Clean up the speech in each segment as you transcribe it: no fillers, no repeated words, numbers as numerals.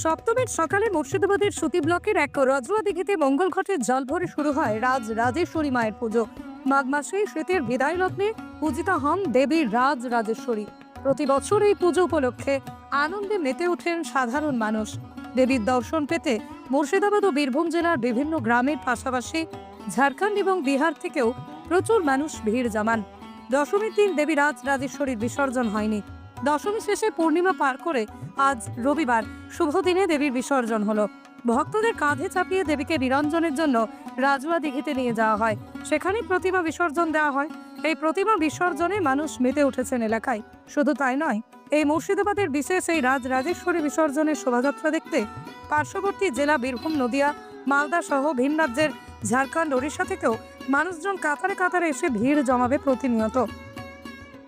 সপ্তমীর সকালে মুর্শিদাবাদের সুতি ব্লকের এক রজুয়া দিঘিতে মঙ্গল ঘটে জল ভরে শুরু হয় রাজেশ্বরী মায়ের পুজো। মাঘ মাসে শীতের বিদায় লগ্নে পূজিতা হন দেবী রাজেশ্বরী। প্রতি বছর এই পুজো উপলক্ষে আনন্দে মেতে ওঠেন সাধারণ মানুষ। দেবীর দর্শন পেতে মুর্শিদাবাদ ও বীরভূম জেলার বিভিন্ন গ্রামের পাশাপাশি ঝাড়খণ্ড এবং বিহার থেকেও প্রচুর মানুষ ভিড় জমান। দশমীর দিন দেবী রাজেশ্বরীর বিসর্জন হয়নি। দশমী শেষে পূর্ণিমা পার করে আজ রবিবার শুভ দিনে দেবীর বিসর্জন হলো। ভক্তদের কাঁধে চাপিয়ে দেবীকে নিরঞ্জনের জন্য রাজুয়া দিঘিতে নিয়ে যাওয়া হয়। সেখানে প্রতিমা বিসর্জন দেওয়া হয়। এই প্রতিমা বিসর্জনে মানুষ মেতে উঠেছেন এলাকায়। শুধু তাই নয়, এই মুর্শিদাবাদের বিশেষ এই রাজেশ্বরী বিসর্জনের শোভাযাত্রা দেখতে পার্শ্ববর্তী জেলা বীরভূম, নদিয়া, মালদা সহ ভিন রাজ্যের ঝাড়খণ্ড, ওড়িশা থেকেও মানুষজন কাতারে কাতারে এসে ভিড় জমাবে প্রতিনিয়ত।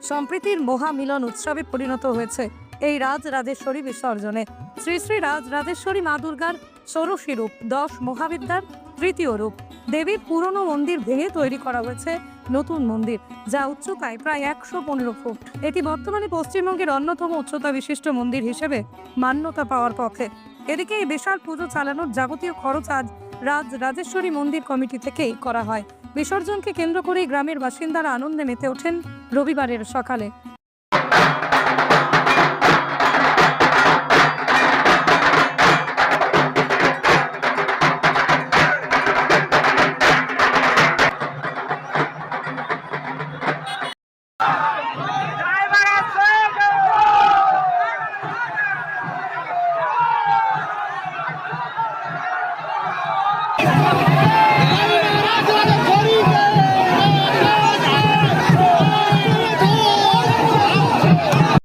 সম্প্রীতির মহামিলন উৎসবে পরিণত হয়েছে এই রাজেশ্বরী বিসর্জনে। শ্রী শ্রী রাজেশ্বরী মা দুর্গার ষোড়শী রূপ, 10 মহাবিদ্যার তৃতীয় রূপ। দেবীর পুরনো মন্দির ভেঙে তৈরি করা হয়েছে নতুন মন্দির, যা উচ্চতায় প্রায় 115 ফুট। এটি বর্তমানে পশ্চিমবঙ্গের অন্যতম উচ্চতা বিশিষ্ট মন্দির হিসেবে মান্যতা পাওয়ার পক্ষে। এদিকে এই বিশাল পুজো চালানোর যাবতীয় খরচ আজ রাজেশ্বরী মন্দির কমিটি থেকেই করা হয়। বিসর্জনকে কেন্দ্র করে গ্রামের বাসিন্দারা আনন্দে মেতে ওঠেন রবিবারের সকালে।